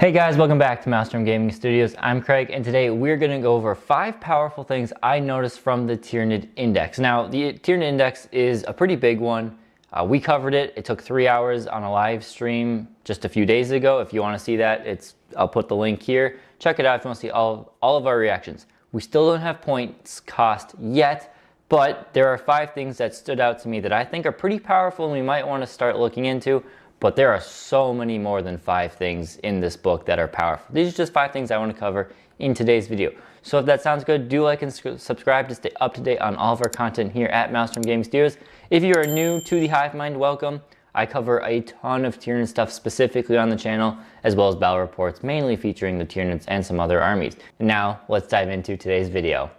Hey guys, welcome back to Maelstrom Gaming Studios. I'm Craig, and today we're going to go over 5 powerful things I noticed from the Tyranid Index. Now, the Tyranid Index is a pretty big one. We covered it. It took 3 hours on a live stream just a few days ago. If you want to see that, I'll put the link here. Check it out if you want to see all of our reactions. We still don't have points cost yet, but there are 5 things that stood out to me that I think are pretty powerful and we might want to start looking into. But there are so many more than 5 things in this book that are powerful. These are just 5 things I want to cover in today's video. So if that sounds good, do like and subscribe to stay up to date on all of our content here at Maelstrom Gaming Studios. If you are new to the Hive Mind, welcome. I cover a ton of Tyranid stuff specifically on the channel, as well as battle reports, mainly featuring the Tyranids and some other armies. And now, let's dive into today's video.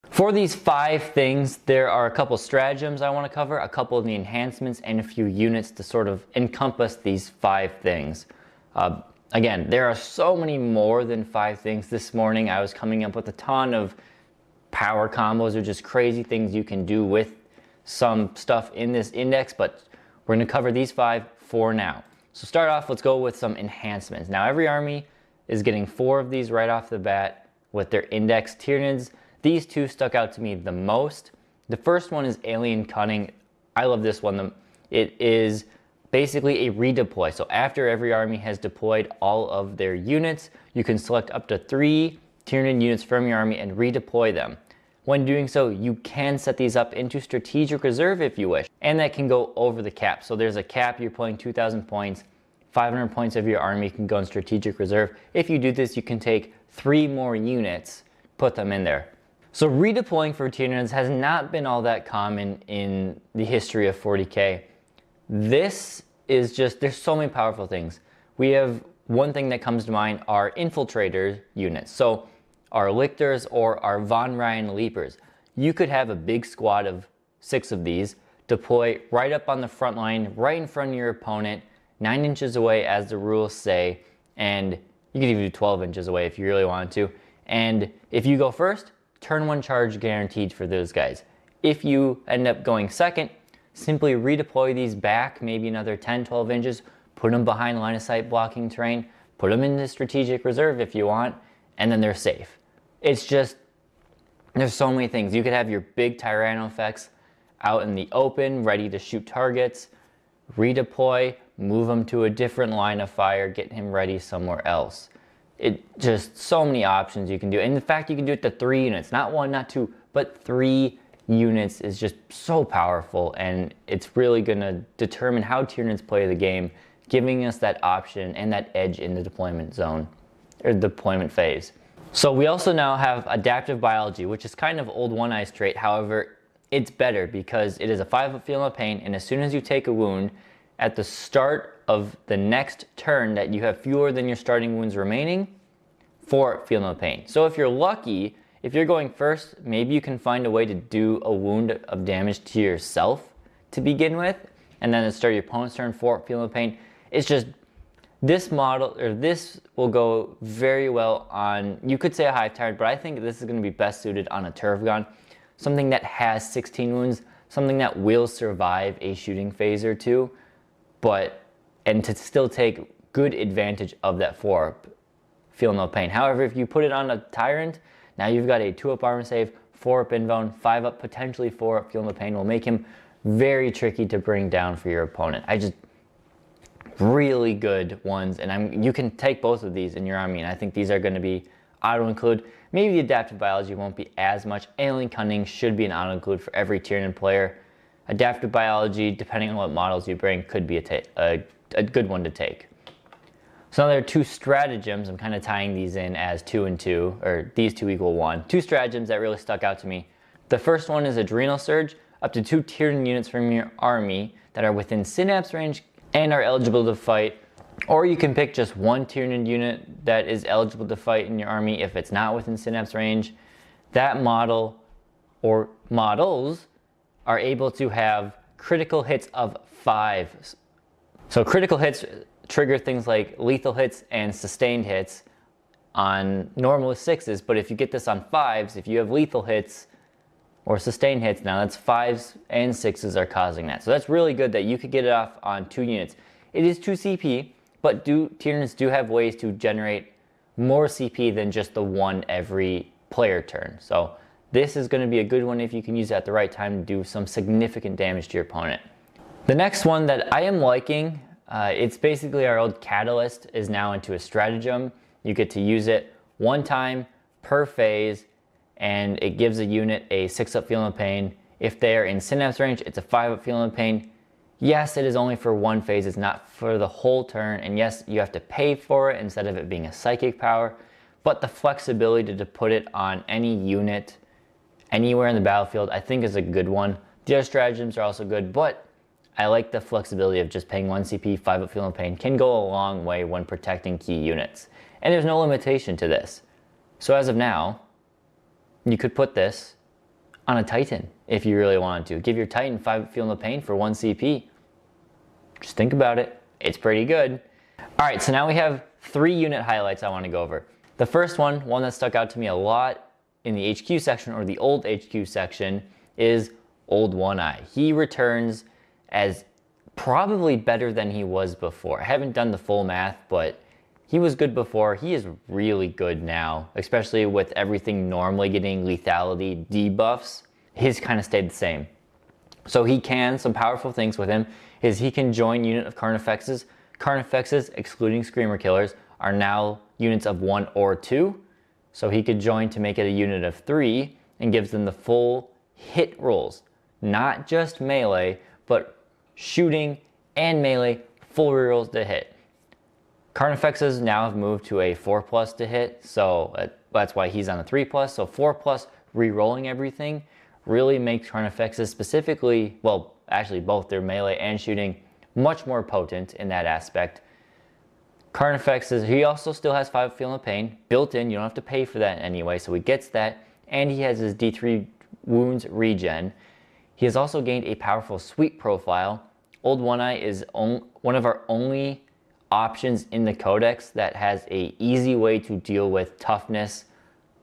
For these 5 things, there are a couple stratagems I want to cover, a couple of the enhancements, and a few units to sort of encompass these 5 things. Again, there are so many more than 5 things. This morning I was coming up with a ton of power combos or just crazy things you can do with some stuff in this index, but we're going to cover these 5 for now. So start off, let's go with some enhancements. Now every army is getting 4 of these right off the bat with their index Tyranids. These 2 stuck out to me the most. The first one is Alien Cunning. I love this one. It is basically a redeploy. So after every army has deployed all of their units, you can select up to 3 Tyranid units from your army and redeploy them. When doing so, you can set these up into strategic reserve if you wish, and that can go over the cap. So there's a cap, you're playing 2,000 points, 500 points of your army can go in strategic reserve. If you do this, you can take 3 more units, put them in there. So redeploying for Tyranids has not been all that common in the history of 40k. This is just, there's so many powerful things. We have one thing that comes to mind are infiltrator units. So our lictors or our Von Ryan leapers. You could have a big squad of 6 of these deploy right up on the front line, right in front of your opponent, 9 inches away as the rules say, and you could even do 12 inches away if you really wanted to. And if you go first, turn 1 charge guaranteed for those guys. If you end up going second, simply redeploy these back maybe another 10-12 inches, put them behind line of sight blocking terrain, put them into strategic reserve if you want, and then they're safe. It's just, there's so many things. You could have your big Tyranofex out in the open, ready to shoot targets, redeploy, move them to a different line of fire, get him ready somewhere else. It just, so many options you can do. And in fact, you can do it to 3 units, not 1, not 2, but 3 units is just so powerful. And it's really going to determine how Tyranids play the game, giving us that option and that edge in the deployment zone, or deployment phase. So we also now have adaptive biology, which is kind of old One Eye's trait. However, it's better because it is a 5-up feeling of pain. And as soon as you take a wound, at the start of the next turn that you have fewer than your starting wounds remaining, 4 feel no pain. So if you're lucky, if you're going first, maybe you can find a way to do a wound of damage to yourself to begin with, and then at the start of your opponent's turn, 4 feel no pain. It's just, this model, or this will go very well on, you could say a Hive Tyrant, but I think this is going to be best suited on a Turfgon, something that has 16 wounds, something that will survive a shooting phase or 2, and to still take good advantage of that 4-up feel no pain. However, if you put it on a Tyrant, now you've got a 2-up armor save, 4-up invuln, 5-up, potentially 4-up feel no pain will make him very tricky to bring down for your opponent. Really good ones, and you can take both of these in your army, and I think these are going to be auto-include. Maybe the adaptive biology won't be as much. Alien Cunning should be an auto-include for every Tyranid player. Adaptive biology, depending on what models you bring, could be a good one to take. So now there are 2 stratagems. I'm kind of tying these in as 2 and 2, or these 2 equal 1. 2 stratagems that really stuck out to me. The first one is Adrenal Surge. Up to 2 Tyranid units from your army that are within synapse range and are eligible to fight. Or you can pick just 1 Tyranid unit that is eligible to fight in your army if it's not within synapse range. That model or models are able to have critical hits of 5. So critical hits trigger things like lethal hits and sustained hits. on normal 6s, but if you get this on 5s, if you have lethal hits or sustained hits, now that's 5s and 6s are causing that. So that's really good that you could get it off on 2 units. It is 2 CP, but Tyranids do have ways to generate more CP than just the one every player turn. So this is going to be a good one if you can use it at the right time to do some significant damage to your opponent. The next one that I am liking, it's basically our old Catalyst is now into a stratagem. You get to use it 1 time per phase, and it gives a unit a 6-up feeling of pain. If they are in synapse range, it's a 5-up feeling of pain. Yes, it is only for 1 phase, it's not for the whole turn, and yes, you have to pay for it instead of it being a psychic power, but the flexibility to put it on any unit, anywhere in the battlefield, I think is a good one. The other stratagems are also good, but I like the flexibility of just paying 1 CP, 5-up feeling of pain, can go a long way when protecting key units. And there's no limitation to this. So as of now, you could put this on a Titan if you really wanted to. Give your Titan 5-up feeling of pain for 1 CP. Just think about it. It's pretty good. All right, so now we have 3 unit highlights I want to go over. The first one that stuck out to me a lot in the HQ section, or the old HQ section, is Old One Eye. He returns as probably better than he was before. I haven't done the full math, but he was good before. He is really good now, especially with everything normally getting lethality debuffs. His kind of stayed the same. So some powerful things with him is he can join unit of Carnifexes. Carnifexes, excluding Screamer Killers, are now units of 1 or 2. So he could join to make it a unit of 3 and gives them the full hit rolls. Not just melee, but shooting and melee, full rerolls to hit. Carnifexes now have moved to a 4+ to hit, so that's why he's on a 3+. So 4+ rerolling everything really makes Carnifexes specifically, well, actually both their melee and shooting, much more potent in that aspect. Carnifexes, he also still has 5 feeling of pain built in. You don't have to pay for that anyway, so he gets that, and he has his D3 wounds regen. He has also gained a powerful sweep profile. Old One Eye is one of our only options in the codex that has a easy way to deal with toughness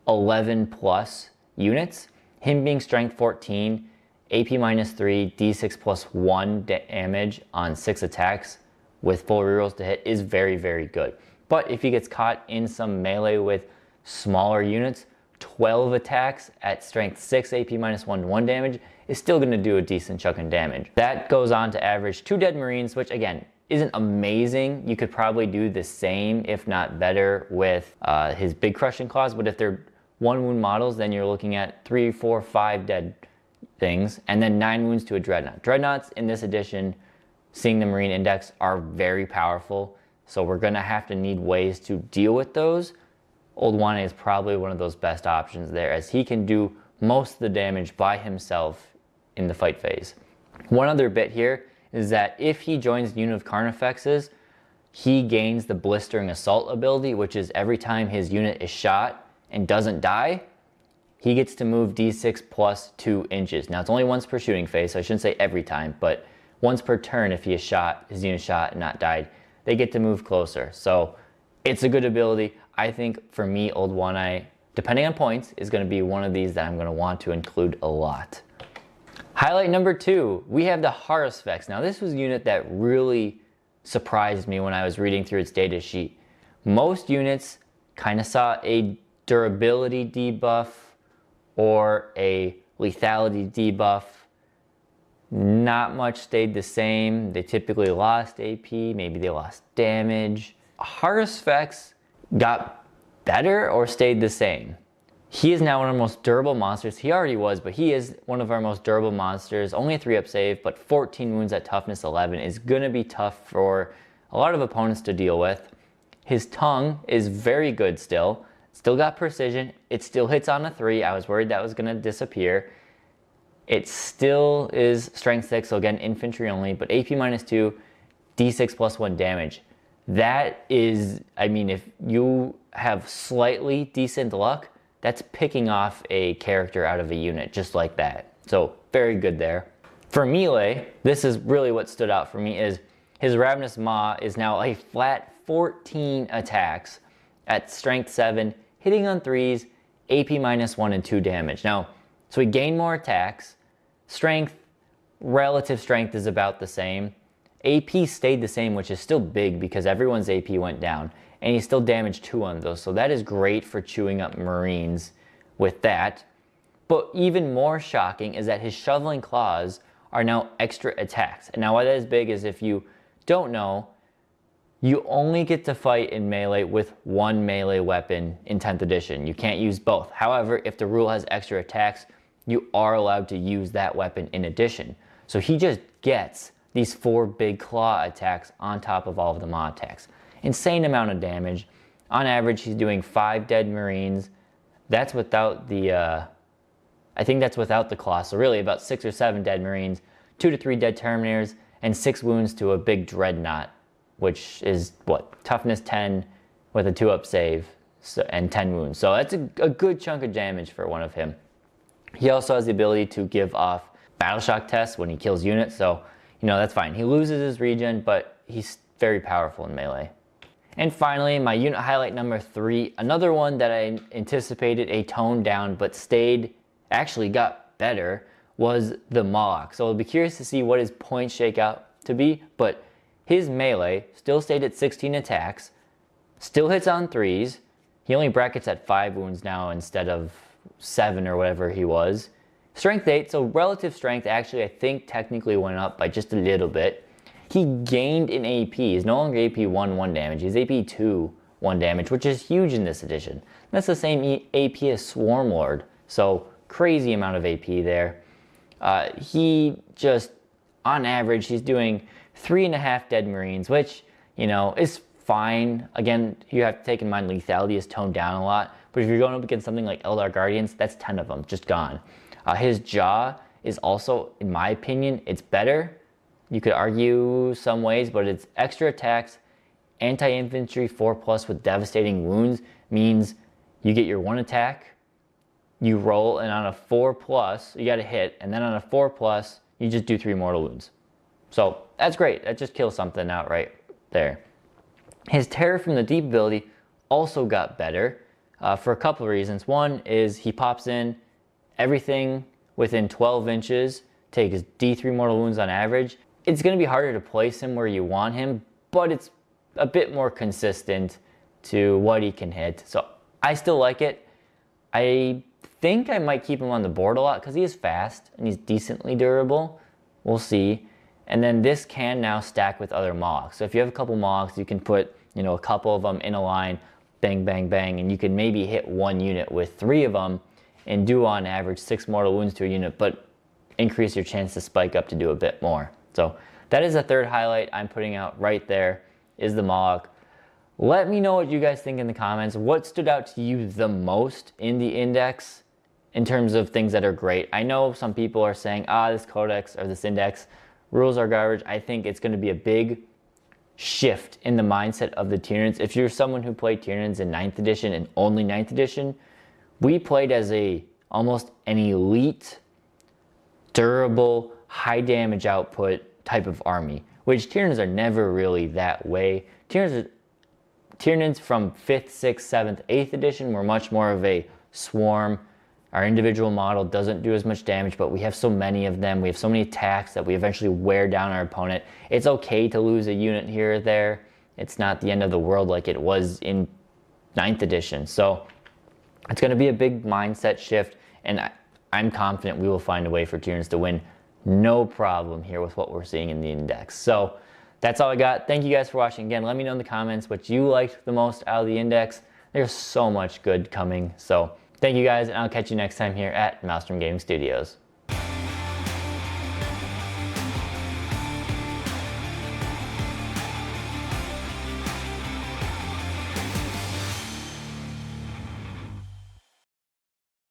11+ units. Him being strength 14, AP -3, D6 +1 damage on 6 attacks with full rerolls to hit is very, very good. But if he gets caught in some melee with smaller units, 12 attacks at strength 6, AP -1 damage is still going to do a decent chunk of damage. That goes on to average 2 dead Marines, which again, isn't amazing. You could probably do the same, if not better, with his big crushing claws, but if they're 1 wound models, then you're looking at 3, 4, 5 dead things, and then 9 wounds to a Dreadnought. Dreadnoughts in this edition, seeing the Marine Index, are very powerful, so we're gonna have to need ways to deal with those. Old One Eye is probably one of those best options there, as he can do most of the damage by himself in the fight phase. One other bit here is that if he joins the unit of Carnifexes, he gains the Blistering Assault ability, which is every time his unit is shot and doesn't die, he gets to move D6 +2 inches. Now it's only once per shooting phase, so I shouldn't say every time, but once per turn if he is shot, his unit shot and not died, they get to move closer. So it's a good ability. I think for me, Old One Eye, depending on points, is going to be one of these that I'm going to want to include a lot. Highlight number 2, we have the Haruspex. Now this was a unit that really surprised me when I was reading through its data sheet. Most units kind of saw a durability debuff or a lethality debuff. Not much stayed the same. They typically lost AP, maybe they lost damage. Haruspex got better or stayed the same. He is now one of the most durable monsters. He already was, but he is one of our most durable monsters. Only a 3-up save, but 14 wounds at toughness 11 is going to be tough for a lot of opponents to deal with. His tongue is very good still. Still got precision. It still hits on a 3. I was worried that was going to disappear. It still is strength 6, so again, infantry only, but AP -2, D6 +1 damage. That is, I mean, if you have slightly decent luck, that's picking off a character out of a unit just like that. So very good there. For melee, this is really what stood out for me, is his Ravenous Maw is now a flat 14 attacks at strength 7, hitting on 3s, AP -1 and 2 damage. Now, so he gained more attacks. Strength, relative strength is about the same. AP stayed the same, which is still big because everyone's AP went down. And he still damaged 2 on those. So that is great for chewing up Marines with that. But even more shocking is that his shoveling claws are now extra attacks. And now why that is big is, if you don't know, you only get to fight in melee with one melee weapon in 10th edition. You can't use both. However, if the rule has extra attacks, you are allowed to use that weapon in addition. So he just gets these 4 big claw attacks on top of all of the Maw attacks. Insane amount of damage. On average, he's doing 5 dead Marines. That's without the, I think that's without the claw. So really about 6 or 7 dead Marines, 2 to 3 dead Terminators, and 6 wounds to a big Dreadnought, which is what? Toughness 10 with a 2-up save and 10 wounds. So that's a good chunk of damage for one of him. He also has the ability to give off battle shock tests when he kills units. So, you know, that's fine. He loses his regen, but he's very powerful in melee. And finally, my unit highlight number 3, another one that I anticipated a tone down but actually got better, was the Mawloc. So I'll be curious to see what his points shake out to be, but his melee still stayed at 16 attacks, still hits on 3s. He only brackets at 5 wounds now instead of 7 or whatever he was. Strength 8, so relative strength actually I think technically went up by just a little bit. He gained in AP. He's no longer AP 1 damage. He's AP 2 1 damage, which is huge in this edition. That's the same AP as Swarmlord, so crazy amount of AP there. He just, on average, he's doing 3.5 dead Marines, which, you know, is fine. Again, you have to take in mind lethality is toned down a lot, but if you're going up against something like Eldar Guardians, that's 10 of them, just gone. His jaw is also, in my opinion, it's better. You could argue some ways, but it's extra attacks, anti-infantry 4+ with devastating wounds means you get your 1 attack, you roll, and on a 4+, you got a hit, and then on a 4+, you just do 3 mortal wounds. So that's great. That just kills something out right there. His Terror from the Deep ability also got better for a couple of reasons. One is he pops in everything within 12 inches, takes D3 mortal wounds on average. It's going to be harder to place him where you want him, but it's a bit more consistent to what he can hit. So I still like it. I think I might keep him on the board a lot because he is fast and he's decently durable. We'll see. And then this can now stack with other Mawlocs. So if you have a couple Mawlocs, you can put, you know, a couple of them in a line, bang, bang, bang, and you can maybe hit 1 unit with 3 of them and do on average 6 mortal wounds to a unit, but increase your chance to spike up to do a bit more. So that is the third highlight I'm putting out right there, is the Mawloc. Let me know what you guys think in the comments. What stood out to you the most in the index in terms of things that are great? I know some people are saying, this codex or this index rules are garbage. I think it's going to be a big shift in the mindset of the Tyranids. If you're someone who played Tyranids in 9th edition and only 9th edition, we played as almost an elite, durable, high damage output type of army, which Tyranids are never really that way. Tyranids from 5th, 6th, 7th, 8th edition were much more of a swarm. Our individual model doesn't do as much damage, but we have so many of them. We have so many attacks that we eventually wear down our opponent. It's okay to lose a unit here or there. It's not the end of the world like it was in 9th edition. So it's going to be a big mindset shift, and I'm confident we will find a way for Tyranids to win no problem here with what we're seeing in the index. So that's all I got. Thank you guys for watching. Again, let me know in the comments what you liked the most out of the index. There's so much good coming. So thank you guys, and I'll catch you next time here at Maelstrom Gaming Studios.